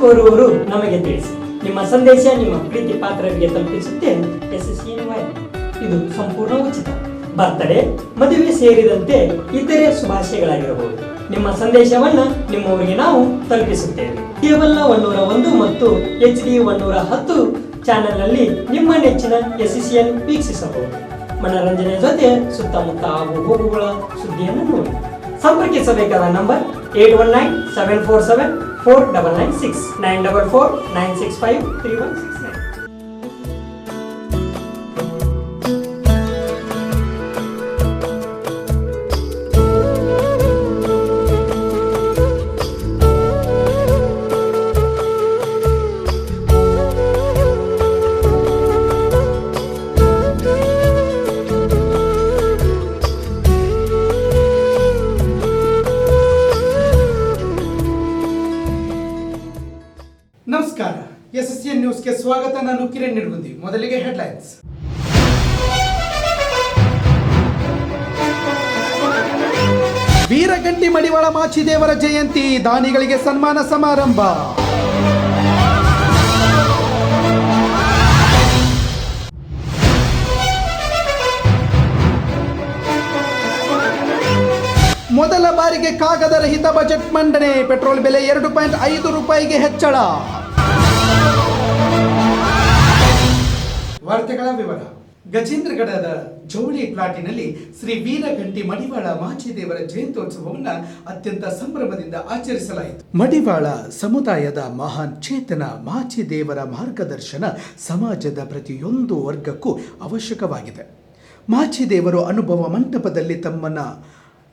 ಕೋರುವವರು ನಮಗೆ ತಿಳಿಸಿ. ನಿಮ್ಮ ಸಂದೇಶ ನಿಮ್ಮ ಪ್ರೀತಿ ಪಾತ್ರರಿಗೆ ತಲುಪಿಸುತ್ತೆ SCN ವಾಹಿನಿ. ಇದು ಸಂಪೂರ್ಣ ಉಚಿತ. ಬರ್ತಡೇ, ಮದುವೆ ಸೇರಿದಂತೆ ಇತರೆ ಶುಭಾಶಯಗಳಾಗಿರಬಹುದು. ನಿಮ್ಮ ಸಂದೇಶವನ್ನ ನಿಮ್ಮವರಿಗೆ ನಾವು ತಲುಪಿಸುತ್ತೇವೆ. ಕೇವಲ 101 ಮತ್ತು HD 110 ಚಾನೆಲ್ನಲ್ಲಿ ನಿಮ್ಮ ನೆಚ್ಚಿನ SCN ವೀಕ್ಷಿಸಬಹುದು. ಮನರಂಜನೆ ಜೊತೆ ಸುತ್ತಮುತ್ತ ಆಗು ಹೋಗುಗಳ ಸುದ್ದಿಯನ್ನು ನೋಡಿ. ಸಂಪರ್ಕಿಸಬೇಕಾದ ನಂಬರ್ 8197474996 944965316. ನಮಸ್ಕಾರ, SCN ನ್ಯೂಸ್ಗೆ ಸ್ವಾಗತ. ನಾನು ಕಿರಣ್ ನಿರ್ಗುಂದಿ. ಮೊದಲಿಗೆ ಹೆಡ್ಲೈನ್ಸ್. ವೀರಗಂಟಿ ಮಡಿವಾಳ ಮಾಚಿದೇವರ ಜಯಂತಿ, ದಾನಿಗಳಿಗೆ ಸನ್ಮಾನ ಸಮಾರಂಭ. ಮೊದಲ ಬಾರಿಗೆ ಕಾಗದ ರಹಿತ ಬಜೆಟ್ ಮಂಡನೆ, ಪೆಟ್ರೋಲ್ ಬೆಲೆ 2.5 ರೂಪಾಯಿಗೆ ಹೆಚ್ಚಳ. ವಾರ್ತೆಗಳ ವಿವರ. ಗಜೇಂದ್ರಗಡದ ಜವಳಿ ಪ್ಲಾಟಿನಲ್ಲಿ ಶ್ರೀ ವೀರಗಂಟಿ ಮಡಿವಾಳ ಮಾಚಿದೇವರ ಜಯಂತ್ಯೋತ್ಸವವನ್ನು ಅತ್ಯಂತ ಸಂಭ್ರಮದಿಂದ ಆಚರಿಸಲಾಯಿತು. ಮಡಿವಾಳ ಸಮುದಾಯದ ಮಹಾನ್ ಚೇತನ ಮಾಚಿದೇವರ ಮಾರ್ಗದರ್ಶನ ಸಮಾಜದ ಪ್ರತಿಯೊಂದು ವರ್ಗಕ್ಕೂ ಅವಶ್ಯಕವಾಗಿದೆ. ಮಾಚಿದೇವರು ಅನುಭವ ಮಂಟಪದಲ್ಲಿ ತಮ್ಮನ್ನ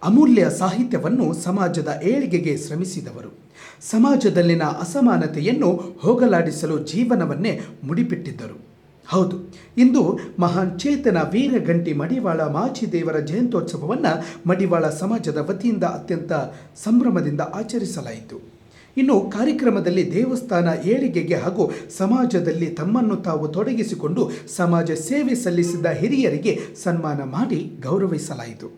ಅಮೂಲ್ಯ ಸಾಹಿತ್ಯವನ್ನು ಸಮಾಜದ ಏಳಿಗೆಗೆ ಶ್ರಮಿಸಿದವರು. ಸಮಾಜದಲ್ಲಿನ ಅಸಮಾನತೆಯನ್ನು ಹೋಗಲಾಡಿಸಲು ಜೀವನವನ್ನೇ ಮುಡಿಪಿಟ್ಟಿದ್ದರು. ಹೌದು, ಇಂದು ಮಹಾನ್ ಚೇತನ ವೀರಗಂಟಿ ಮಡಿವಾಳ ಮಾಚಿದೇವರ ಜಯಂತ್ಯೋತ್ಸವವನ್ನು ಮಡಿವಾಳ ಸಮಾಜದ ವತಿಯಿಂದ ಅತ್ಯಂತ ಸಂಭ್ರಮದಿಂದ ಆಚರಿಸಲಾಯಿತು. ಇನ್ನು ಕಾರ್ಯಕ್ರಮದಲ್ಲಿ ದೇವಸ್ಥಾನ ಏಳಿಗೆಗೆ ಹಾಗೂ ಸಮಾಜದಲ್ಲಿ ತಮ್ಮನ್ನು ತಾವು ತೊಡಗಿಸಿಕೊಂಡು ಸಮಾಜ ಸೇವೆ ಸಲ್ಲಿಸಿದ ಹಿರಿಯರಿಗೆ ಸನ್ಮಾನ ಮಾಡಿ ಗೌರವಿಸಲಾಯಿತು.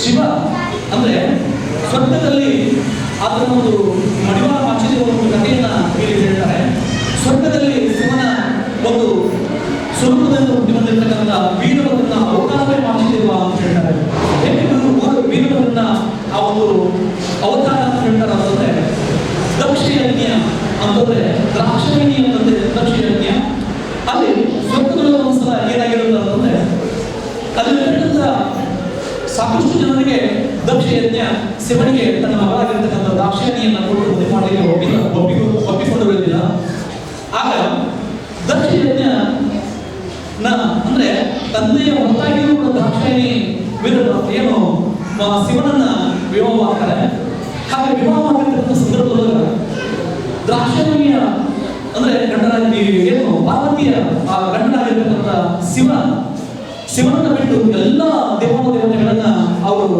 ಶಿವ ಅಂದರೆ ಸ್ವರ್ಗದಲ್ಲಿ ಅದರ ಒಂದು ಮಡಿವಾಳ ಮಾಚಿದೇವರ ಒಂದು ಕಥೆಯನ್ನು ಇಲ್ಲಿ ಹೇಳ್ತಾರೆ. ಸ್ವರ್ಗದಲ್ಲಿ ಶಿವನ ಒಂದು ಸ್ವರೂಪದಿಂದ ಹುಟ್ಟಿ ಬಂದಿರತಕ್ಕಂಥ ವೀರಭದ್ರನ ಅವತಾರವೇ ಮಾಚಿದೇವ ಅಂತ ಹೇಳ್ತಾರೆ. ಏಕೆಂದರೆ ವೀರಭದ್ರನ ಆ ಒಂದು ಅವತಾರ ಅಂತ ಹೇಳ್ತಾರೆ ಅಂತಂದ್ರೆ ದಕ್ಷಯಜ್ಞ ಅಂತಂದ್ರೆ ದ್ರಾಕ್ಷಾಯಣಿ ಅಂತಂದ್ರೆ ದಕ್ಷಯಜ್ಞ. ಅಲ್ಲಿ ಸ್ವರ್ಗದಲ್ಲಿ ಒಂದ್ಸಲ ಏನಾಗಿರುತ್ತೆ ಅಂತಂದ್ರೆ ಅಲ್ಲಿ ಸಾಕಷ್ಟು ಜನರಿಗೆ ದಕ್ಷಯಜ್ಞ ಶಿವನಿಗೆ ತನ್ನ ಮಗಳಾಗಿರ್ತಕ್ಕಂಥ ದಾಕ್ಷಾಯಣಿಯನ್ನು ಕೊಟ್ಟು ಮದುವೆ ಮಾಡಲಿಕ್ಕೆ ಒಪ್ಪಿಕೊಂಡಿರಲಿಲ್ಲ. ಆಗ ದಕ್ಷಯಜ್ಞ ಅಂದ್ರೆ ತಂದೆಯ ಹೊರತಾಗಿಯೂ ಕೂಡ ದಾಕ್ಷಾಯಣಿ ಏನು ಶಿವನನ್ನ ವಿವಾಹ ಮಾಡ್ತಾರೆ. ಹಾಗೆ ವಿವಾಹ ಮಾಡಿರ್ತಕ್ಕಂಥ ಸಂದರ್ಭದೊಳಗ ದಾಕ್ಷಾಯಣಿಯ ಅಂದ್ರೆ ಗಂಡನಾಗಿ ಏನು ಪಾರ್ವತಿಯ ಆ ಗಂಡನಾಗಿರ್ತಕ್ಕಂಥ ಶಿವ ಶಿವನನ್ನ ಬಿಟ್ಟು ಎಲ್ಲ ದೇವಾನುದೇವತೆಗಳನ್ನ ಅವರು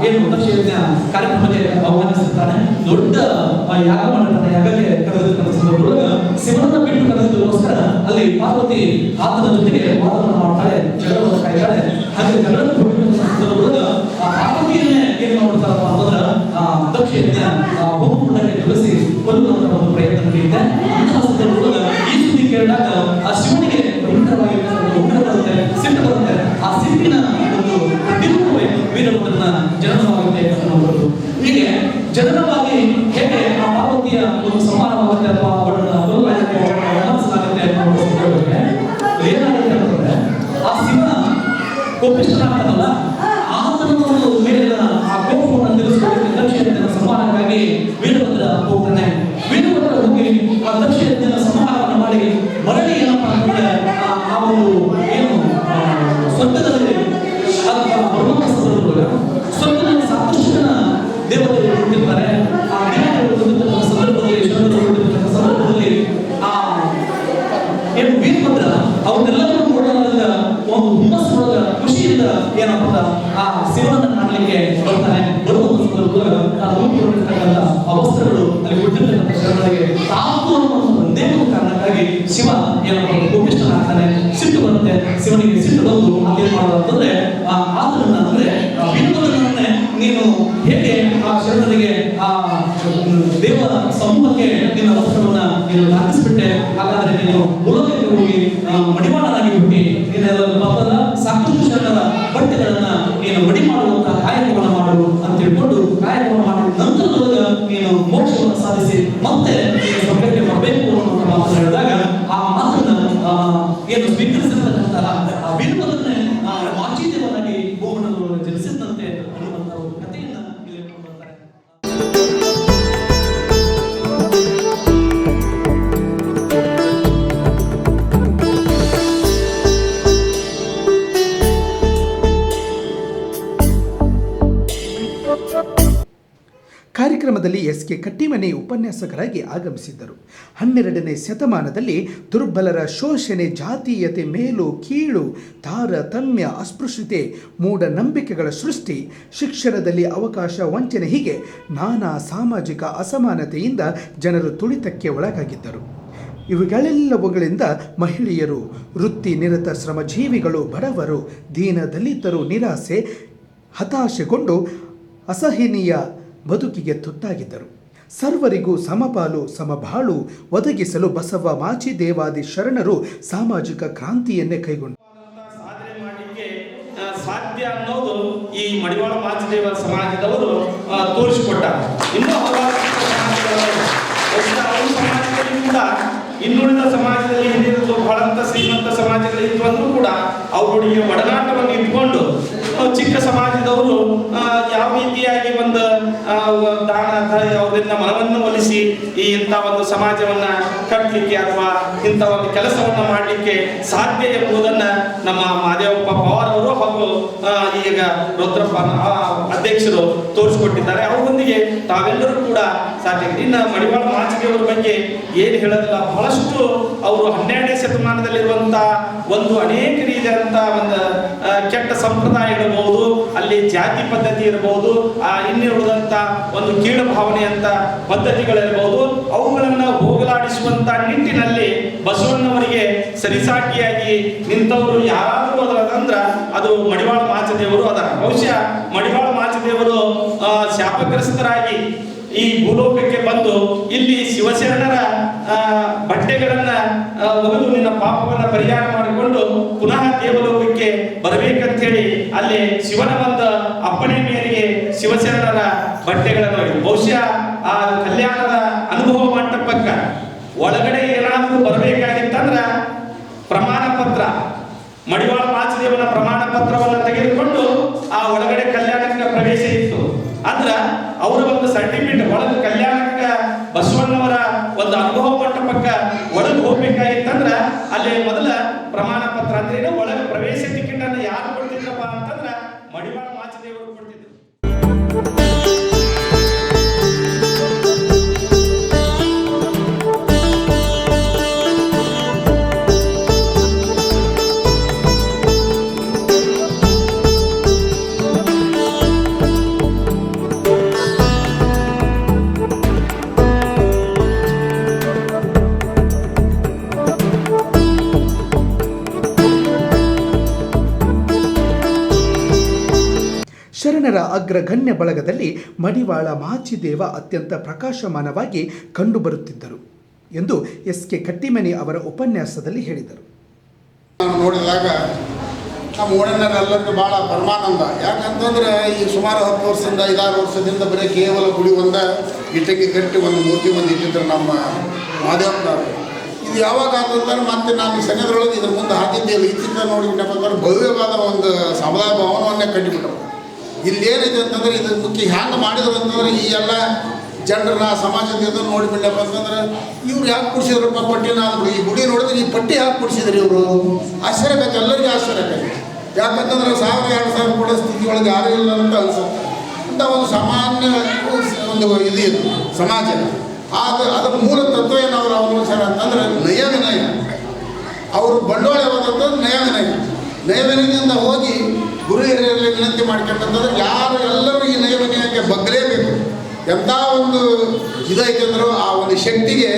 ಏನು ದಕ್ಷ ಯಜ್ಞ ಕಾರ್ಯಕ್ರಮಕ್ಕೆ ಆಹ್ವಾನಿಸುತ್ತಾರೆ. ದೊಡ್ಡ ಯಾಗ ಮಾಡಿರ್ತಾನೆ, ಯಾಗಕ್ಕೆ ಕರೆದಿರ್ತಕ್ಕಂಥ ಸಂದರ್ಭದೊಳಗ ಶಿವನನ್ನ ಬಿಟ್ಟು ಕರೆದಿದ್ದಕ್ಕೋಸ್ಕರ ಅಲ್ಲಿ ಪಾರ್ವತಿ ಆತನ ಜೊತೆಗೆ ವಾದವನ್ನು ಮಾಡ್ತಾಳೆ, ಜಗಳವನ್ನು ಕಾಯ್ತಾಳೆ. ಹಾಗೆ ಜಗಳ ಸಂದರ್ಭದೊಳಗ ಆ ಪಾರ್ವತಿಯನ್ನೇ ಏನ್ ಮಾಡ್ತಾರಪ್ಪ ಅಂತಂದ್ರ ದಕ್ಷ ಯಜ್ಞ ಹೋಮಕುಂಡಕ್ಕೆ ತುಳಸಿ ಕೊಲ್ಲುವಂತ ಒಂದು ಪ್ರಯತ್ನ ನಡೆಯುತ್ತೆ. ಅಂತಹ ಸಂದರ್ಭದೊಳಗ ಈ ಸುದ್ದಿ ಕೇಳಿದಾಗ ಆ ಶಿವನಿಗೆ ಭಯಂಕರವಾಗಿ ಉಗ್ರ ಬರುತ್ತೆ, ಸಿಟ್ಟು ಬರುತ್ತೆ. ಆ ಸಿಟ್ಟಿನ ಒಂದು ಪ್ರತಿರೂಪವೇ ವೀರಭದ್ರನ ಜನನವಾಗುತ್ತೆ ಅಂತ ನೋಡಬಹುದು. ಹೀಗೆ ಜನನವಾಗಿ ಹೇಗೆ ಆ ಪಾರ್ವತಿಯ ಒಂದು ಸಮಾನವಾಗುತ್ತೆ ಅಥವಾ ಅವಳನ್ನ ಗಮನಿಸಲಾಗುತ್ತೆ ಏನಾಗುತ್ತೆ ಅಂತಂದ್ರೆ ಆ ಶಿವನ ಕೋಪಿಷ್ಠನಾಗ್ತಾನಲ್ಲ, ಆತನ ಒಂದು ಮೇಲಿನ ಆ ಕೋಪವನ್ನು ತಿಳಿಸ್ಕೊಳ್ಳಿ ದಕ್ಷಿಣ ಸಂಹಾರಕ್ಕಾಗಿ ವೀರಭದ್ರ ಹೋಗ್ತಾನೆ. ವೀರಭದ್ರ ಹೋಗಿ ಆ ದಕ್ಷಿಣ ಸಂಹಾರವನ್ನು ಮಾಡಿ ಮರಳಿ ಏನಪ್ಪಾ ಅಂತಂದ್ರೆ ಆ ಒಂದು ಏನು ಸ್ವರ್ಗದಲ್ಲಿ ಸ್ವರ್ಗದಲ್ಲಿ ಸಾಕಷ್ಟು ಜನ ದೇವತೆಗಳು ಹುಟ್ಟಿರ್ತಾರೆ. ಆ ದೇವತೆಗಳು ಹುಟ್ಟಿರ್ತಕ್ಕಂಥ ಸಂದರ್ಭದಲ್ಲಿ ಆ ಏನು ವೀರಭದ್ರ ಅವನ್ನೆಲ್ಲರೂ ನೋಡೋದ್ರಿಂದ ಒಂದು ಹುಮ್ಮಸ್ಸೊಳಗ ಖುಷಿಯಿಂದ ಏನಪ್ಪ ಆ ಶಿವನನ್ನ ಕಾಣಲಿಕ್ಕೆ ಬರ್ತಾನೆ. ಬರುವಂತ ಸಂದರ್ಭದೊಳಗ ರೂಪಿಕೊಂಡಿರ್ತಕ್ಕಂಥ ಆ ವಸ್ತ್ರಗಳು ಅಲ್ಲಿ ಹುಟ್ಟಿರ್ತಕ್ಕಂಥ ಶರಣರಿಗೆ ತಾವು ಒಂದೇ ಕಾರಣಕ್ಕಾಗಿ ಶಿವ ಏನಪ್ಪ ಕೋಪಿಷ್ಠನಾಗ್ತಾನೆ, ಸಿಟ್ಟು ಬರುತ್ತೆ. ಶಿವನಿಗೆ ಸಿಟ್ಟು ಬಂದು ಅದೇನ್ ಮಾಡೋದು ಅಂತಂದ್ರೆ ಆತನನ್ನ ಅಂದ್ರೆ ವೀರಭದ್ರನನ್ನೇ ನೀನು ಹೇಗೆ ಆ ಶರಣರಿಗೆ ಆ ದೇವ ಸಮೂಹಕ್ಕೆ ನಿನ್ನ ವಸ್ತ್ರವನ್ನ ನೀನು ದಾಖಲಿಸ್ಬಿಟ್ಟೆ, ಹಾಗಾದ್ರೆ ನೀನು ಮೂಲಕಕ್ಕೆ ಹೋಗಿ ಮಡಿವಾಳನಾಗಿ ಹುಟ್ಟಿ ನಿನ್ನೆಲ್ಲ ಸಾಕಷ್ಟು ಶರಣರ ಬಟ್ಟೆಗಳನ್ನ ನೀನು ಮಡಿ ಮಾಡುವಂತ ಕಾಯಕವನ್ನು ಮಾಡು ಅಂತ ತಿಳ್ಕೊಂಡು ಕಾಯಕವನ್ನು ಮಾಡಿದ ನಂತರದೊಳಗ ನೀನು ಮೋಕ್ಷವನ್ನು ಸಾಧಿಸಿ ಮತ್ತೆ ನೀನು ಸ್ವರ್ಗಕ್ಕೆ ಬರಬೇಕು ಅನ್ನುವಂತ ಮಾತನ್ನು ಹೇಳಿದಾಗ ಆ ಮಾತನ್ನ ಏನು ಸ್ವೀಕರಿಸಿರ್ತಕ್ಕಂತಹ ಆ ವೀರಭದ್ರನೇ ಮಾಚಿದೇವನಾಗಿ ಭೂಮಂಡಲವನ್ನು ಜನಿಸಿದಂತೆ ಅನ್ನುವಂತ ಒಂದು ಕಥೆಯನ್ನ ಇಲ್ಲಿ ಬರ್ತಾರೆ. ಕಾರ್ಯಕ್ರಮದಲ್ಲಿ ಎಸ್.ಕೆ. ಕಟ್ಟಿಮನಿ ಉಪನ್ಯಾಸಕರಾಗಿ ಆಗಮಿಸಿದ್ದರು. 12ನೇ ಶತಮಾನದಲ್ಲಿ ದುರ್ಬಲರ ಶೋಷಣೆ, ಜಾತೀಯತೆ, ಮೇಲು ಕೀಳು, ತಾರತಮ್ಯ, ಅಸ್ಪೃಶ್ಯತೆ, ಮೂಢನಂಬಿಕೆಗಳ ಸೃಷ್ಟಿ, ಶಿಕ್ಷಣದಲ್ಲಿ ಅವಕಾಶ ವಂಚನೆ ಹೀಗೆ ನಾನಾ ಸಾಮಾಜಿಕ ಅಸಮಾನತೆಯಿಂದ ಜನರು ತುಳಿತಕ್ಕೆ ಒಳಗಾಗಿದ್ದರು. ಇವುಗಳೆಲ್ಲವುಗಳಿಂದ ಮಹಿಳೆಯರು, ವೃತ್ತಿ ನಿರತ ಶ್ರಮಜೀವಿಗಳು, ಬಡವರು, ದೀನ ದಲಿತರು ನಿರಾಸೆ, ಹತಾಶೆಗೊಂಡು ಅಸಹನೀಯ ಬದುಕಿಗೆ ತುತ್ತಾಗಿದ್ದರು. ಸರ್ವರಿಗೂ ಸಮಪಾಲು ಸಮಬಾಳು ಒದಗಿಸಲು ಬಸವ ಮಾಚಿದೇವಾದಿ ಶರಣರು ಸಾಮಾಜಿಕ ಕ್ರಾಂತಿಯನ್ನೇ ಕೈಗೊಂಡರು. ಸಾಧನೆ ಮಾಡಲಿಕ್ಕೆ ಸಾಧ್ಯ ಅನ್ನೋದು ಈ ಮಡಿವಾಳ ಮಾಚಿದೇವ ಸಮಾಜದವರು ತೋರಿಸಿಕೊಟ್ಟಾರೆ. ಇನ್ನೂ ಹಲವಾರು ಸಮಾಜದಲ್ಲಿ ಕೂಡ ಇನ್ನುಳಿದ ಸಮಾಜದಲ್ಲಿ ಹಿರಿಯರು ಬಹಳಂತ ಶ್ರೀಮಂತ ಸಮಾಜದಲ್ಲಿ ಇದ್ದರೂ ಕೂಡ ಅವರೊಟ್ಟಿಗೆ ಒಡನಾಟವನ್ನು ಇಟ್ಕೊಂಡು ಚಿಕ್ಕ ಸಮಾಜದವರು ಯಾವ ರೀತಿಯಾಗಿ ಒಂದು ದಾನ ಅವರಿಂದ ಮನವನ್ನು ಒಲಿಸಿ ಈ ಇಂಥ ಒಂದು ಸಮಾಜವನ್ನ ಕಟ್ಟಲಿಕ್ಕೆ ಅಥವಾ ಇಂಥ ಒಂದು ಕೆಲಸವನ್ನ ಮಾಡಲಿಕ್ಕೆ ಸಾಧ್ಯ ಎಂಬುದನ್ನ ನಮ್ಮ ಮಹದೇವಪ್ಪ ಪವಾರ್ ಅವರು ಹಾಗೂ ಈಗ ರುದ್ರಪ್ಪ ಅಧ್ಯಕ್ಷರು ತೋರಿಸಿಕೊಟ್ಟಿದ್ದಾರೆ. ಅವರೊಂದಿಗೆ ತಾವೆಲ್ಲರೂ ಕೂಡ ಸಾಧ್ಯ. ಇನ್ನು ಮಡಿವಾಳ ಮಾಚಿದೇವರ ಬಗ್ಗೆ ಏನು ಹೇಳೋದಿಲ್ಲ, ಬಹಳಷ್ಟು ಅವರು 12ನೇ ಶತಮಾನದಲ್ಲಿರುವಂತ ಒಂದು ಅನೇಕ ರೀತಿಯಾದಂತಹ ಒಂದು ಕೆಟ್ಟ ಸಂಪ್ರದಾಯ ಇರಬಹುದು, ಅಲ್ಲಿ ಜಾತಿ ಪದ್ಧತಿ ಇರಬಹುದು, ಇನ್ನಿರುವುದಂತ ಒಂದು ಕೀಳು ಭಾವನೆ ಅಂತ ಪದ್ಧತಿಗಳಿರಬಹುದು, ಅವುಗಳನ್ನ ಹೋಗಲಾಡಿಸುವಂತ ನಿಟ್ಟಿನಲ್ಲಿ ಬಸವಣ್ಣವರಿಗೆ ಸರಿಸಾಟಿಯಾಗಿ ನಿಂತವರು ಯಾರಾದರೂ ಅದರಂದ್ರ ಅದು ಮಡಿವಾಳ ಮಾಚಿದೇವರು ಅದರ. ಬಹುಶಃ ಮಡಿವಾಳ ಮಾಚಿದೇವರು ಶಾಪಗ್ರಸ್ತರಾಗಿ ಈ ಭೂಲೋಕಕ್ಕೆ ಬಂದು ಇಲ್ಲಿ ಶಿವಶರಣರ ಬಟ್ಟೆಗಳನ್ನ ಒಗೆದು ನಿನ್ನ ಪಾಪವನ್ನ ಪರಿಹಾರ ಮಾಡಿಕೊಂಡು ಪುನಃ ದೇವಲೋಕಕ್ಕೆ ಬರಬೇಕಂತ ಹೇಳಿ ಅಲ್ಲಿ ಶಿವನ ಒಂದು ಅಪ್ಪಣೆ ಮೇರೆಗೆ ಶಿವಶರಣರ ಬಟ್ಟೆಗಳನ್ನು ಒಗೆದು, ಬಹುಶಃ ಆ ಕಲ್ಯಾಣದ ಅನುಭವ ಮಂಟಪಕ್ಕ ಒಳಗಡೆ ಏನಾದರೂ ಬರಬೇಕಾಗಿತ್ತಂದ್ರ ಪ್ರಮಾಣ ಪತ್ರ, ಮಡಿವಾಳ ಮಾಚಿದೇವನ ಪ್ರಮಾಣ ಪತ್ರವನ್ನು ತೆಗೆದುಕೊಂಡು ಆ ಒಳಗಡೆ ಕಲ್ಯಾಣಕ್ಕೆ ಪ್ರವೇಶ ಇತ್ತು. ಅಂದ್ರ ಅವರ ಒಂದು ಸರ್ಟಿಫಿಕೇಟ್ ಒಳಗೆ ಕಲ್ಯಾಣಕ್ಕೆ ಬಸವಣ್ಣವರ ಒಂದು ಅನುಭವ ಮಂಟಪಕ್ಕ ಒಳಗೆ ಹೋಗ್ಬೇಕಾಗಿತ್ತಂದ್ರ ಅಲ್ಲಿ ಮೊದಲ ಪ್ರಮಾಣ ಪತ್ರ ಅಂದ್ರೆ ಒಳಗೆ ಪ್ರವೇಶ ಟಿಕೆಟ್ ಅನ್ನು ಯಾರು ಕೊಡ್ತಿದ್ರಪ್ಪ ಅಂತಂದ್ರ ಮಡಿವಾಳ ಮಾಚಿದೇವರು ಕೊಡ್ತಿದ್ರು. ಜನರ ಅಗ್ರಗಣ್ಯ ಬಳಗದಲ್ಲಿ ಮಡಿವಾಳ ಮಾಚಿದೇವ ಅತ್ಯಂತ ಪ್ರಕಾಶಮಾನವಾಗಿ ಕಂಡುಬರುತ್ತಿದ್ದರು ಎಂದು SK ಕಟ್ಟಿಮನಿ ಅವರ ಉಪನ್ಯಾಸದಲ್ಲಿ ಹೇಳಿದರು. ನಾನು ನೋಡಿದಾಗ ನಮ್ಮ ಓಣೆಲ್ಲರಿಗೂ ಭಾಳ ಪರಮಾನಂದ. ಯಾಕಂತಂದ್ರೆ ಈ ಸುಮಾರು 10 ವರ್ಷದಿಂದ 5-6 ವರ್ಷದಿಂದ ಬರೀ ಕೇವಲ ಗುಡಿ ಒಂದ ಇಟ್ಟಕ್ಕೆ ಕಟ್ಟಿ ಒಂದು ಮೂರ್ತಿ ಒಂದು ಇಟ್ಟಿದ್ರು ನಮ್ಮ ಮಾದೇವಪ್ಪನವರು. ಇದು ಯಾವಾಗ ಅಂತಂದ್ರೆ ಮತ್ತೆ ನಾನು ಸನ್ನಿಧರೊಳಗೆ ಇದ್ರ ಮುಂದೆ ಹಾಕಿದ್ದೇವೆ. ಇತ್ತಿಂದ ನೋಡಿಬಿಟ್ಟಪ್ಪ ಅಂತಂದ್ರೆ ಭವ್ಯವಾದ ಒಂದು ಸಮುದಾಯ ಭವನವನ್ನೇ ಕಟ್ಟಿಬಿಟ್ಟರು. ಇಲ್ಲಿ ಏನಿದೆ ಅಂತಂದ್ರೆ ಇದು ಮುಖ್ಯ ಹ್ಯಾಂಗೆ ಮಾಡಿದ್ರು ಅಂತಂದ್ರೆ ಈ ಎಲ್ಲ ಜನರನ್ನ ಸಮಾಜದಿಂದ ನೋಡಿಬಿಟ್ಟಪ್ಪ ಅಂತಂದ್ರೆ ಇವ್ರು ಯಾಕೆ ಕೊಡಿಸಿದ್ರಪ್ಪ ಪಟ್ಟಿನ ಅಂದರು. ಈ ಗುಡಿ ನೋಡಿದ್ರೆ ಈ ಪಟ್ಟಿ ಯಾಕೆ ಕೊಡಿಸಿದ್ರಿ ಇವರು? ಆಶ್ಚರ್ಯಕತೆ, ಎಲ್ಲರಿಗೂ ಆಶ್ಚರ್ಯಕತೆ. ಯಾಕಂತಂದ್ರೆ 1000-2000 ಕೊಡೋ ಸ್ಥಿತಿ ಒಳಗೆ ಯಾರೂ ಇಲ್ಲ ಅಂತ ಅನ್ಸುತ್ತೆ. ಅಂತ ಒಂದು ಸಾಮಾನ್ಯ ಒಂದು ಇದು ಇದು ಸಮಾಜ. ಅದರ ಮೂಲ ತತ್ವ ಏನು ಅವರು ಅವಲೋಚನೆ ಅಂತಂದ್ರೆ ನಯ ವಿನಯ. ಅವರು ಬಂಡವಾಳ ಯಾವ್ದಂತಂದ್ರೆ ನಯ ವಿನಯ. ನಯ ವಿನಯದಿಂದ ಹೋಗಿ ಗುರು ಹಿರಿಯರಲ್ಲಿ ವಿನಂತಿ ಮಾಡ್ಕೊಂಡಂತಂದ್ರೆ ಯಾರು ಎಲ್ಲರೂ ಈ ನಯ ವಿನಯಕ್ಕೆ ಬಗ್ಗಲೇಬೇಕು. ಎಂಥ ಒಂದು ಇದೈತೆ ಅಂದರೂ ಆ ಒಂದು ಶಕ್ತಿಗೆ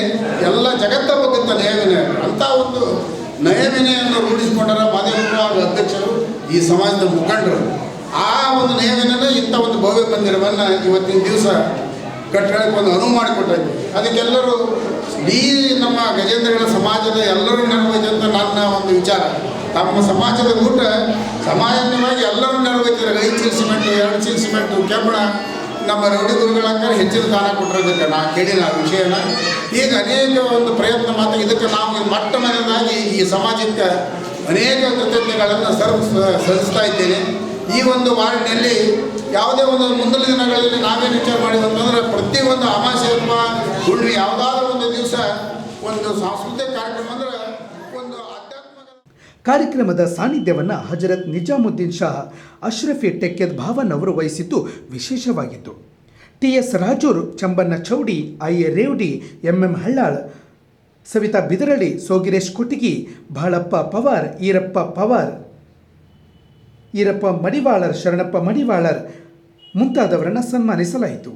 ಎಲ್ಲ ಜಗತ್ತ ಬಗ್ಗುತ್ತೆ ನಯ ವಿನಯ. ಅಂಥ ಒಂದು ನಯ ವಿನಯನ್ನು ರೂಢಿಸಿಕೊಂಡರ ಮಾದೇವಪ್ಪನವರ ಅಧ್ಯಕ್ಷರು, ಈ ಸಮಾಜದ ಮುಖಂಡರು. ಆ ಒಂದು ನಯ ವಿನಯನ ಇಂಥ ಒಂದು ಭವ್ಯ ಮಂದಿರವನ್ನು ಇವತ್ತಿನ ದಿವಸ ಕಟ್ಟಡಕ್ಕೆ ಒಂದು ಅನುವು ಮಾಡಿಕೊಟ್ಟಿದ್ವಿ. ಅದಕ್ಕೆಲ್ಲರೂ ಇಡೀ ನಮ್ಮ ಗಜೇಂದ್ರಗಡ ಸಮಾಜದ ಎಲ್ಲರೂ ನೆರವೇರಿದೆ ಅಂತ ನನ್ನ ಒಂದು ವಿಚಾರ. ತಮ್ಮ ಸಮಾಜದ ಊಟ ಸಾಮಾನ್ಯವಾಗಿ ಎಲ್ಲರೂ ನೆರವೇರಿದ್ದಾರೆ. 5 ಚೀಲ ಸಿಮೆಂಟು, 2 ಚೀಲ ಸಿಮೆಂಟು, ಕೆಬ್ಬಣ ನಮ್ಮ ರೌಡಿ ಗುರುಗಳಂತಾರೆ ಹೆಚ್ಚಿನ ದಾನ ಕೊಟ್ಟಿರೋದಕ್ಕೆ ನಾ ಕೇಳಿನ ವಿಷಯನ. ಈಗ ಅನೇಕ ಒಂದು ಪ್ರಯತ್ನ ಮಾತ್ರ ಇದಕ್ಕೆ ನಾವು ಮೊಟ್ಟ ಮೊದಲನಾಗಿ ಈ ಸಮಾಜಕ್ಕೆ ಅನೇಕ ಕೃತಜ್ಞತೆಗಳನ್ನು ಸಲ್ಲಿಸ್ತಾ ಇದ್ದೇನೆ. ಈ ಒಂದು ವಾರ್ಡ್ನಲ್ಲಿ ಯಾವುದೇ ಒಂದು ಮುಂದಿನ ದಿನಗಳಲ್ಲಿ ನಾವೇನು ವಿಚಾರ ಮಾಡಿದಂತಂದ್ರೆ ಪ್ರತಿಯೊಂದು ಅಮಾವಾಸ್ಯೆ ಅಥವಾ ಹುಣ್ಣಿಮೆ ಯಾವುದಾದ್ರೂ ಒಂದು ದಿವಸ ಒಂದು ಸಾಂಸ್ಕೃತಿಕ ಕಾರ್ಯಕ್ರಮ ಅಂದರೆ ಒಂದು ಆಧ್ಯಾತ್ಮಿಕ ಕಾರ್ಯಕ್ರಮದ ಸಾನ್ನಿಧ್ಯವನ್ನು ಹಜರತ್ ನಿಜಾಮುದ್ದೀನ್ ಶಾ ಅಶ್ರಫಿ ಟೆಕ್ಕೆದ್ ಭಾವನ್ ಅವರು ವಹಿಸಿದ್ದು ವಿಶೇಷವಾಗಿತ್ತು. TS Rajur, ಚಂಬನ್ನ Chowdi, IA revdi, MM ಹಳ್ಳಾಳ್, Savita ಬಿದರಳಿ, ಸೋಗಿರೇಶ್ ಕೊಟ್ಟಿಗಿ, ಬಾಳಪ್ಪ ಪವಾರ್, ಈರಪ್ಪ ಮಡಿವಾಳರ್, ಶರಣಪ್ಪ ಮಡಿವಾಳರ್ ಮುಂತಾದವರನ್ನು ಸನ್ಮಾನಿಸಲಾಯಿತು.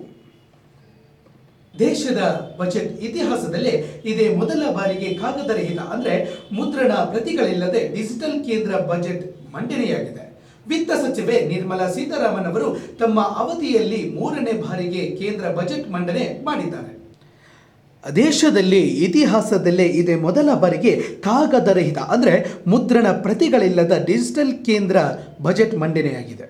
ದೇಶದ ಬಜೆಟ್ ಇತಿಹಾಸದಲ್ಲೇ ಇದೇ ಮೊದಲ ಬಾರಿಗೆ ಕಾಗದರಹಿತ ಅಂದರೆ ಮುದ್ರಣ ಪ್ರತಿಗಳಿಲ್ಲದೆ ಡಿಜಿಟಲ್ ಕೇಂದ್ರ ಬಜೆಟ್ ಮಂಡನೆಯಾಗಿದೆ. ವಿತ್ತ ಸಚಿವೆ ನಿರ್ಮಲಾ ಸೀತಾರಾಮನ್ ಅವರು ತಮ್ಮ ಅವಧಿಯಲ್ಲಿ 3ನೇ ಬಾರಿಗೆ ಕೇಂದ್ರ ಬಜೆಟ್ ಮಂಡನೆ ಮಾಡಿದ್ದಾರೆ. ದೇಶದಲ್ಲಿ ಇತಿಹಾಸದಲ್ಲೇ ಇದೇ ಮೊದಲ ಬಾರಿಗೆ ಕಾಗದರಹಿತ ಅಂದರೆ ಮುದ್ರಣ ಪ್ರತಿಗಳಿಲ್ಲದ ಡಿಜಿಟಲ್ ಕೇಂದ್ರ ಬಜೆಟ್ ಮಂಡನೆಯಾಗಿದೆ.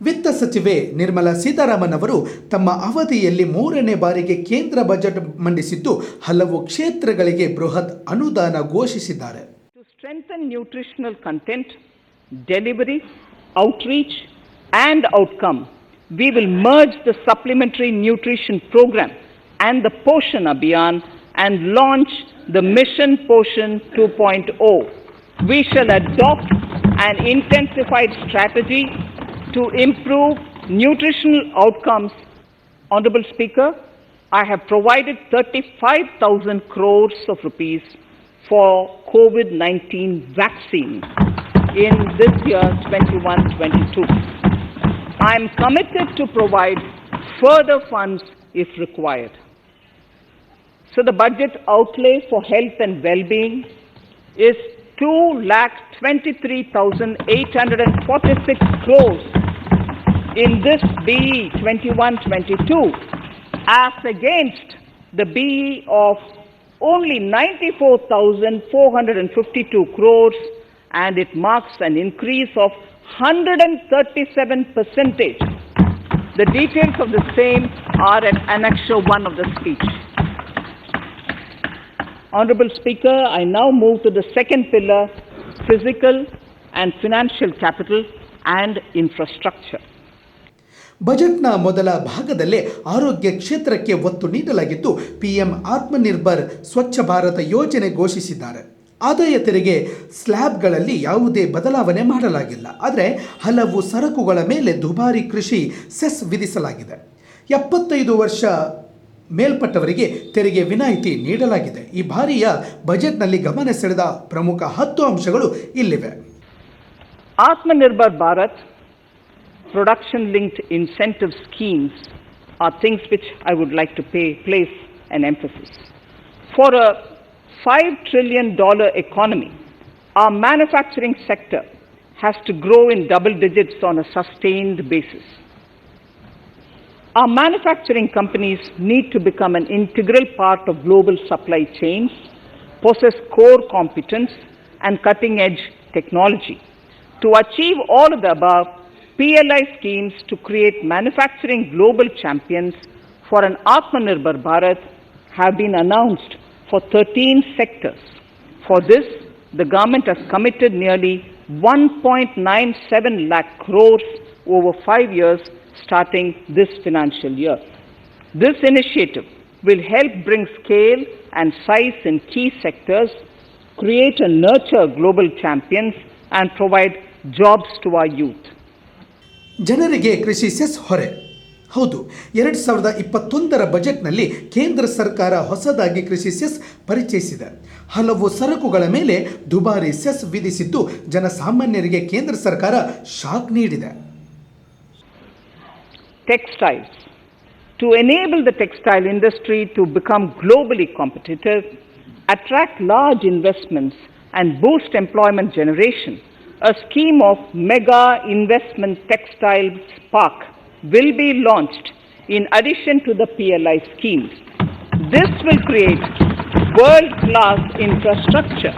ವಿತ್ತ ಸಚಿವೆ ನಿರ್ಮಲಾ ಸೀತಾರಾಮನ್ ಅವರು ತಮ್ಮ ಅವಧಿಯಲ್ಲಿ 3ನೇ ಬಾರಿಗೆ ಕೇಂದ್ರ ಬಜೆಟ್ ಮಂಡಿಸಿದ್ದು ಹಲವು ಕ್ಷೇತ್ರಗಳಿಗೆ ಬೃಹತ್ ಅನುದಾನ ಘೋಷಿಸಿದ್ದಾರೆ. To strengthen nutritional content, delivery, outreach and outcome, we will merge the supplementary nutrition program and the Poshan Abhiyan and launch the Mission Poshan 2.0. We shall adopt an intensified strategy to improve nutritional outcomes. Honorable Speaker, I have provided 35,000 crores of rupees for COVID-19 vaccine in this year 21-22. I am committed to provide further funds if required. So the budget outlay for health and well-being is 2,23,846 crores in this BE 21-22 as against the BE of only 94,452 crores, and it marks an increase of 137%. The details of the same are at Annexure 1 of the speech. Honorable Speaker, I now move to the second pillar, physical and financial capital and infrastructure. ಬಜೆಟ್ನ ಮೊದಲ ಭಾಗದಲ್ಲೇ ಆರೋಗ್ಯ ಕ್ಷೇತ್ರಕ್ಕೆ ಒತ್ತು ನೀಡಲಾಗಿದ್ದು PM Atmanirbhar Swachh Bharat ಯೋಜನೆ ಘೋಷಿಸಿದ್ದಾರೆ. ಆದಾಯ ತೆರಿಗೆ ಸ್ಲ್ಯಾಬ್ಗಳಲ್ಲಿ ಯಾವುದೇ ಬದಲಾವಣೆ ಮಾಡಲಾಗಿಲ್ಲ. ಆದರೆ ಹಲವು ಸರಕುಗಳ ಮೇಲೆ ದುಬಾರಿ ಕೃಷಿ ಸೆಸ್ ವಿಧಿಸಲಾಗಿದೆ. 75 ವರ್ಷ ಮೇಲ್ಪಟ್ಟವರಿಗೆ ತೆರಿಗೆ ವಿನಾಯಿತಿ ನೀಡಲಾಗಿದೆ. ಈ ಬಾರಿಯ ಬಜೆಟ್ನಲ್ಲಿ ಗಮನ ಸೆಳೆದ ಪ್ರಮುಖ 10 ಅಂಶಗಳು ಇಲ್ಲಿವೆ. Atmanirbhar Bharat, production-linked incentive schemes are things which I would like to place an emphasis. For a $5 trillion economy, our manufacturing sector has to grow in double digits on a sustained basis. Our manufacturing companies need to become an integral part of global supply chains, possess core competence and cutting-edge technology. To achieve all of the above, PLI schemes to create manufacturing global champions for an Atmanirbhar Bharat have been announced for 13 sectors. For this, the government has committed nearly 1.97 lakh crores over 5 years starting this financial year. This initiative will help bring scale and size in key sectors, create and nurture global champions, and provide jobs to our youth. ಜನರಿಗೆ ಕೃಷಿ cess ಹೊರೆ. ಹೌದು, 2021ರ ಬಜೆಟ್ನಲ್ಲಿ ಕೇಂದ್ರ ಸರ್ಕಾರ ಹೊಸದಾಗಿ ಕೃಷಿ cess ಪರಿಚಯಿಸಿದೆ. ಹಲವು ಸರಕುಗಳ ಮೇಲೆ ದುಬಾರಿ ಸೆಸ್ ವಿಧಿಸಿದ್ದು ಜನಸಾಮಾನ್ಯರಿಗೆ ಕೇಂದ್ರ ಸರ್ಕಾರ ಶಾಕ್ ನೀಡಿದೆ. Textiles. To enable the textile industry to become globally competitive, attract large investments and boost employment generation, a scheme of mega investment textiles park will be launched in addition to the PLI schemes. This will create world-class infrastructure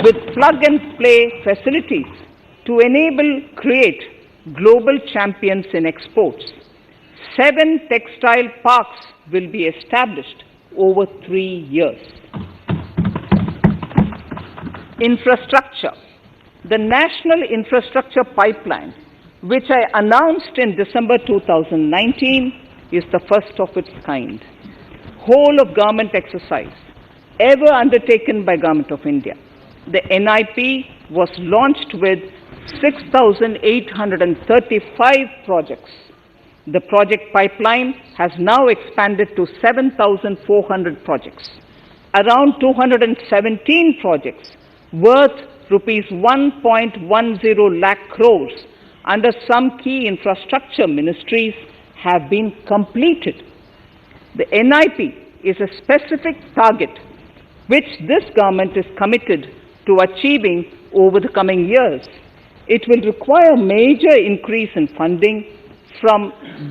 with plug-and-play facilities to create global champions in exports. 7 textile parks will be established over 3 years. Infrastructure. The National Infrastructure Pipeline, which I announced in December 2019, is the first of its kind. Whole of government exercise ever undertaken by Government of India. The NIP was launched with 6,835 projects. The project pipeline has now expanded to 7,400 projects. Around 217 projects worth rupees 1.10 lakh crores under some key infrastructure ministries have been completed. The NIP is a specific target which this government is committed to achieving over the coming years. It will require major increase in funding from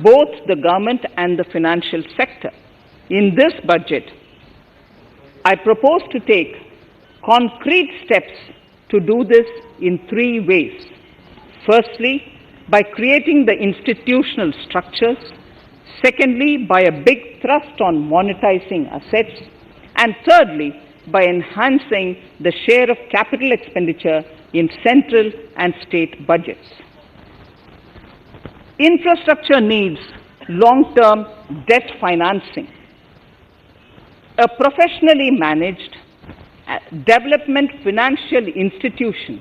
both the government and the financial sector. In this budget, I propose to take concrete steps to do this in 3 ways. Firstly, by creating the institutional structures. Secondly, by a big thrust on monetizing assets. And thirdly, by enhancing the share of capital expenditure in central and state budgets. Infrastructure needs long-term debt financing. A professionally managed development financial institution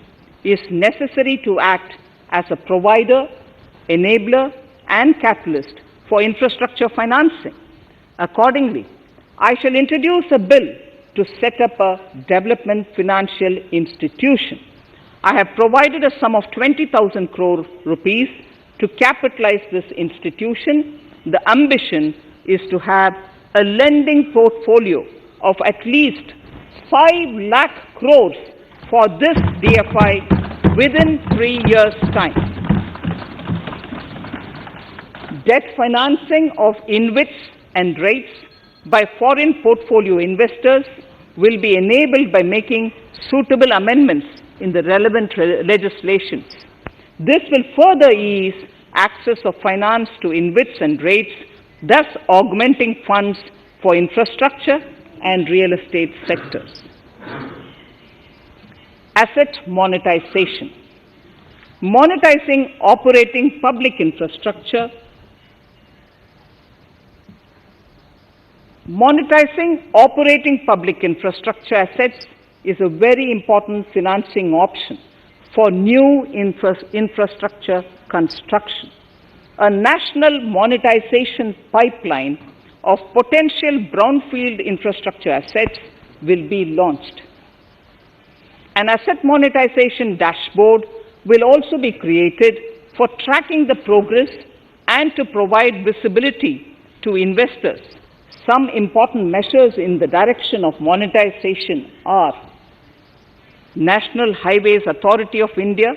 is necessary to act as a provider, enabler, and catalyst for infrastructure financing. Accordingly, I shall introduce a bill to set up a development financial institution. I have provided a sum of 20,000 crore rupees to capitalize this institution. The ambition is to have a lending portfolio of at least 5 lakh crores for this DFI within 3 years' time. Debt financing of InvITs and REITs by foreign portfolio investors will be enabled by making suitable amendments in the relevant legislations. This will further ease access of finance to InvITs and REITs, thus augmenting funds for infrastructure and real estate sectors. Asset monetization. Monetizing operating public infrastructure. Monetizing operating public infrastructure assets is a very important financing option for new infrastructure construction. A national monetization pipeline of potential brownfield infrastructure assets will be launched. An asset monetization dashboard will also be created for tracking the progress and to provide visibility to investors. Some important measures in the direction of monetization are National Highways Authority of India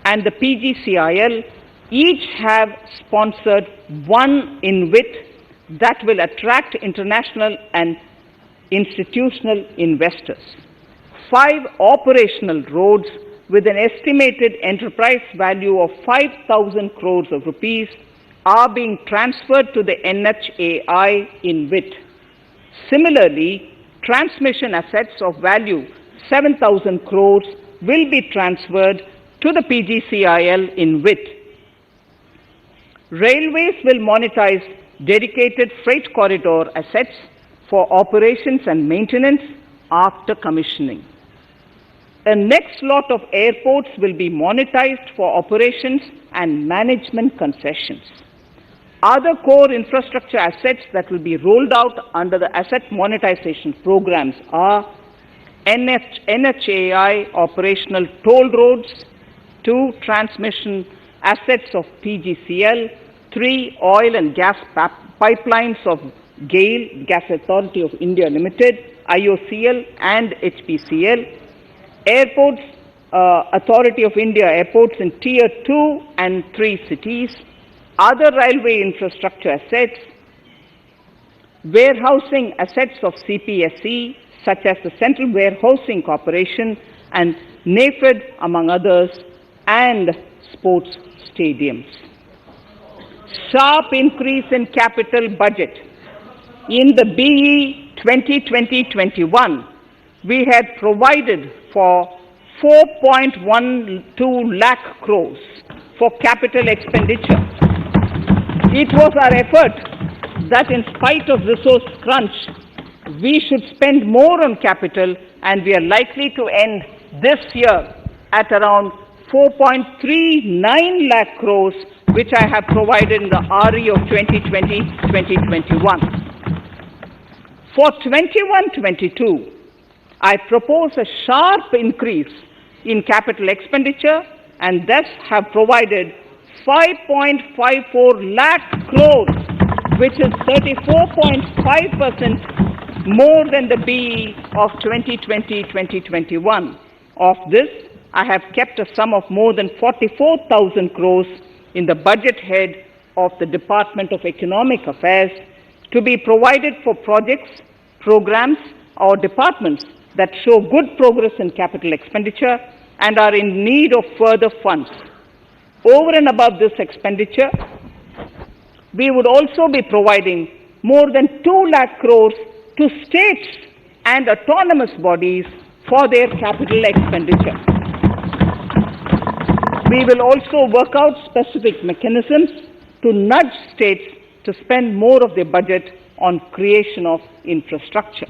and the PGCIL Each have sponsored one INVIT that will attract international and institutional investors. 5 operational roads with an estimated enterprise value of 5,000 crores of rupees are being transferred to the NHAI INVIT. Similarly, transmission assets of value 7,000 crores will be transferred to the PGCIL INVIT. Railways will monetize dedicated freight corridor assets for operations and maintenance after commissioning. A next lot of airports will be monetized for operations and management concessions. Other core infrastructure assets that will be rolled out under the asset monetization programs are NHAI operational toll roads, 2 transmission assets of PGCL, 3 oil and gas pipelines of GAIL, Gas Authority of India Limited, IOCL and HPCL, Airports Authority of India airports in Tier 2 and 3 cities, other railway infrastructure assets, warehousing assets of CPSE such as the Central Warehousing Corporation and NAFED among others, and sports stadiums. Sharp increase in capital budget. In the BE 2020-21, we had provided for 4.12 lakh crores for capital expenditure. It was our effort that in spite of resource crunch, we should spend more on capital, and we are likely to end this year at around 4.39 lakh crores, which I have provided in the RE of 2020-2021. For 21-22, I propose a sharp increase in capital expenditure and thus have provided 5.54 lakh crores, which is 34.5% more than the BE of 2020-2021. Of this, I have kept a sum of more than 44,000 crores in the budget head of the Department of Economic Affairs to be provided for projects, programs, or departments that show good progress in capital expenditure and are in need of further funds. Over and above this expenditure, we would also be providing more than 2 lakh crores to states and autonomous bodies for their capital expenditure. We will also work out specific mechanisms to nudge states to spend more of their budget on creation of infrastructure.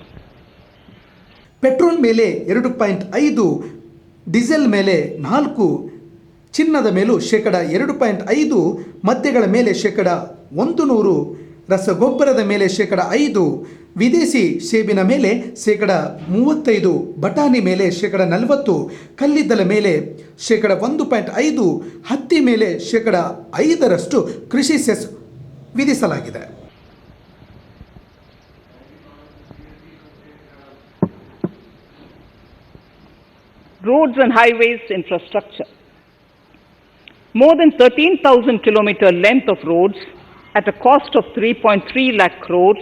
Petrol ಮೇಲೆ 2.5, diesel ಮೇಲೆ 4, ಚಿನ್ನದ ಮೇಲೂ 2.5%, ಮದ್ಯಗಳ ಮೇಲೆ 100%, ರಸಗೊಬ್ಬರದ ಮೇಲೆ 5%, ವಿದೇಶಿ ಸೇಬಿನ ಮೇಲೆ 35%, ಬಟಾಣಿ ಮೇಲೆ 40%, ಕಲ್ಲಿದ್ದಲ ಮೇಲೆ 1.5%, ಹತ್ತಿ ಮೇಲೆ 5% ಕೃಷಿ ಸೆಸ್ ವಿಧಿಸಲಾಗಿದೆ. Roads and highways infrastructure. More than 13,000 kilometer length of roads at a cost of 3.3 lakh crores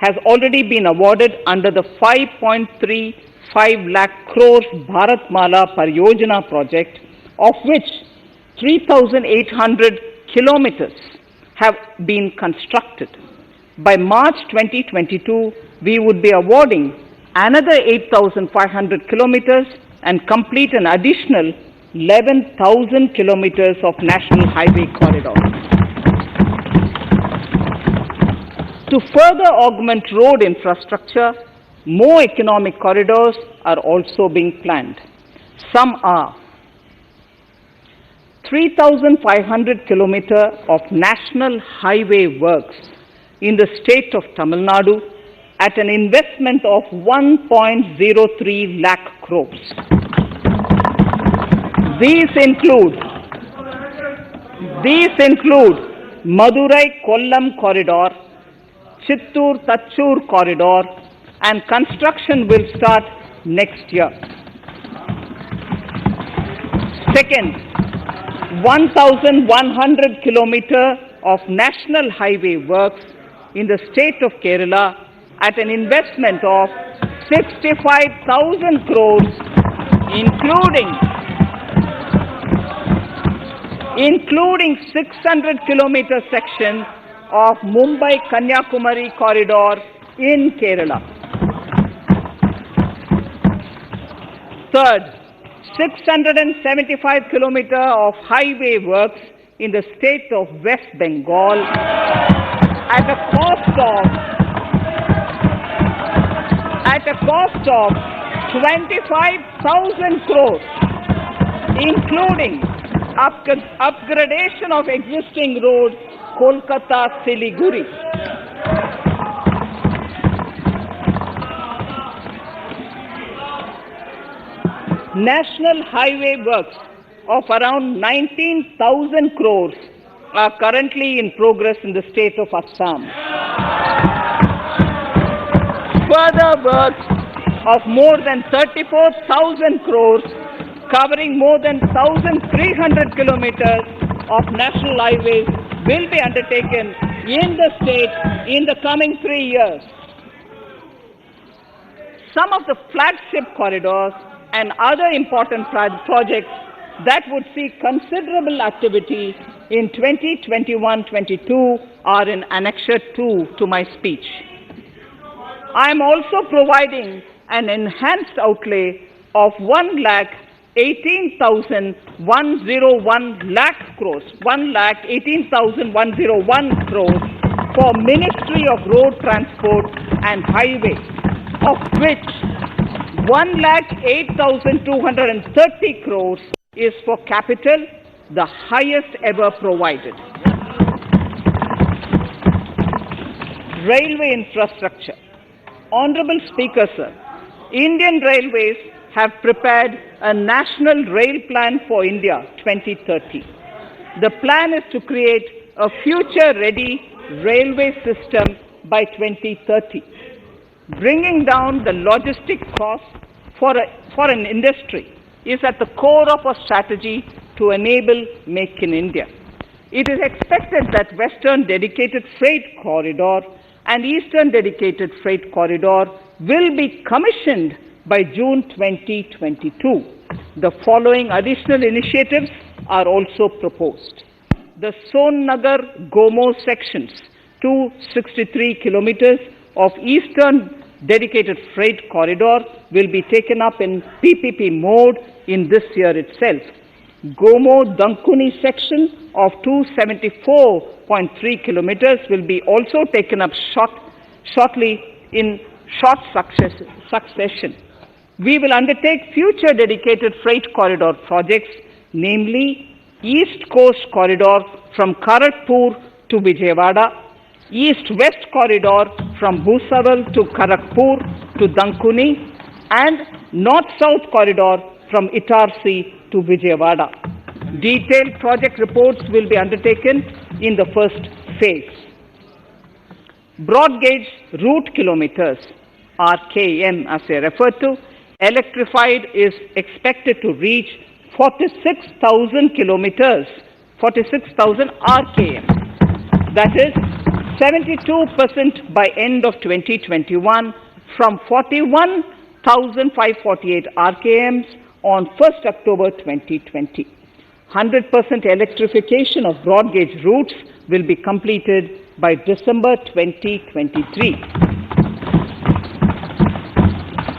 has already been awarded under the 5.35 lakh crores Bharatmala Pariyojana project, of which 3,800 kilometers have been constructed. By March 2022, we would be awarding another 8,500 kilometers and complete an additional 11,000 kilometers of national highway corridors. To further augment road infrastructure, more economic corridors are also being planned. Some are 3,500 kilometers of national highway works in the state of Tamil Nadu at an investment of 1.03 lakh crores. These include Madurai-Kollam corridor, Chittoor-Tachur corridor, and construction will start next year. Second, 1,100 kilometers of national highway works in the state of Kerala at an investment of 65,000 crores, including 600 kilometer section of Mumbai-Kanyakumari corridor in Kerala. Third, 675 kilometer of highway works in the state of West Bengal at a cost of 25,000 crores, including upgradation of existing road Kolkata-Siliguri. National highway works of around 19,000 crores are currently in progress in the state of Assam. Further works of more than 34,000 crores covering more than 1,300 kilometers of national highways will be undertaken in the state in the coming 3 years. Some of the flagship corridors and other important projects that would see considerable activity in 2021-22 are in Annexure 2 to my speech. I am also providing an enhanced outlay of 1,18,101 crores for Ministry of Road Transport and Highways, of which 1,08,230 crores is for capital, the highest ever provided. Railway infrastructure. Honorable Speaker, sir, Indian Railways have prepared a National Rail Plan for India 2030. The plan is to create a future-ready railway system by 2030. Bringing down the logistic costs for an industry is at the core of our strategy to enable Make in India. It is expected that Western Dedicated Freight Corridor and Eastern Dedicated Freight Corridor will be commissioned by June 2022. The following additional initiatives are also proposed. The Sonnagar-Gomo sections, 263 kilometers of Eastern Dedicated Freight Corridor will be taken up in PPP mode in this year itself. Gomo-Dankuni section of 274.3 kilometers will be also taken up shortly in short succession. We will undertake future dedicated freight corridor projects, namely East Coast Corridor from Kharagpur to Vijayawada, East-West Corridor from Bhusaval to Kharagpur to Dankuni, and North-South Corridor from Itarsi to Vijayawada. Detailed project reports will be undertaken in the first phase. Broad gauge route kilometers, RKM as I referred to, electrified is expected to reach 46,000 kilometers, 46,000 RKM. That is 72% by end of 2021 from 41,548 RKMs on 1st October 2020. 100% electrification of broad gauge routes will be completed by December 2023.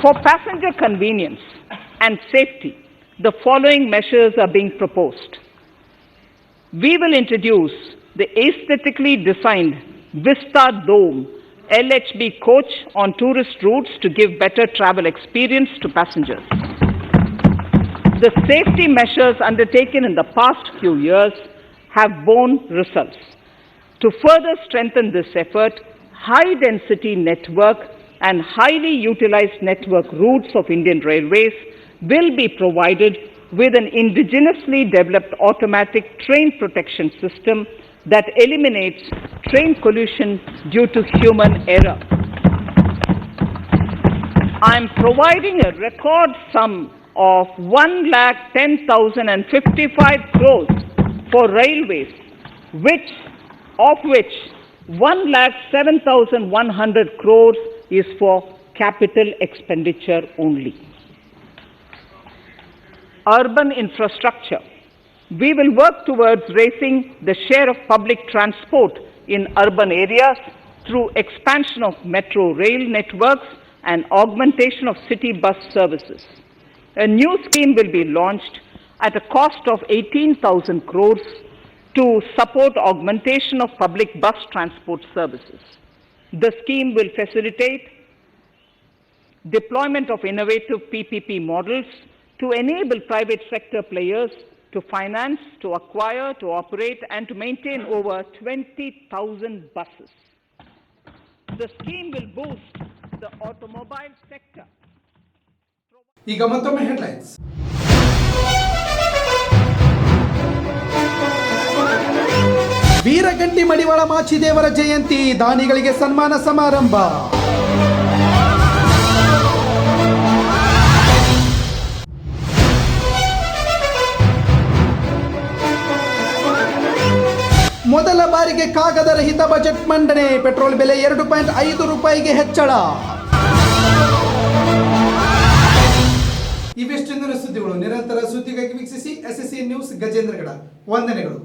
For passenger convenience and safety, the following measures are being proposed. We will introduce the aesthetically designed Vista Dome LHB coach on tourist routes to give better travel experience to passengers. The safety measures undertaken in the past few years have borne results. To further strengthen this effort, high-density network and highly utilized network routes of Indian Railways will be provided with an indigenously developed automatic train protection system that eliminates train collision due to human error. I am providing a record sum of 1,10,055 crores for railways, of which 1,07,100 crores is for capital expenditure only. Urban infrastructure. We will work towards raising the share of public transport in urban areas through expansion of metro rail networks and augmentation of city bus services. A new scheme will be launched at a cost of 18,000 crores to support augmentation of public bus transport services. The scheme will facilitate deployment of innovative PPP models to enable private sector players to finance, to acquire, to operate, and to maintain over 20,000 buses. The scheme will boost the automobile sector. ಈಗ ಮತ್ತೊಮ್ಮೆ headlines. ವೀರಗಂಟಿ ಮಡಿವಾಳ ಮಾಚಿದೇವರ ಜಯಂತಿ, ದಾನಿಗಳಿಗೆ ಸನ್ಮಾನ ಸಮಾರಂಭ. ಮೊದಲ ಬಾರಿಗೆ ಕಾಗದ ರಹಿತ budget ಮಂಡನೆ, petrol ಬೆಲೆ 2.5 ರೂಪಾಯಿಗೆ ಹೆಚ್ಚಳ. ಇವೆಷ್ಟು ಸುದ್ದಿಗಳು. ನಿರಂತರ ಸುದ್ದಿಗಾಗಿ ವೀಕ್ಷಿಸಿ SSN ನ್ಯೂಸ್ ಗಜೇಂದ್ರಗಡ. ವಂದನೆಗಳು.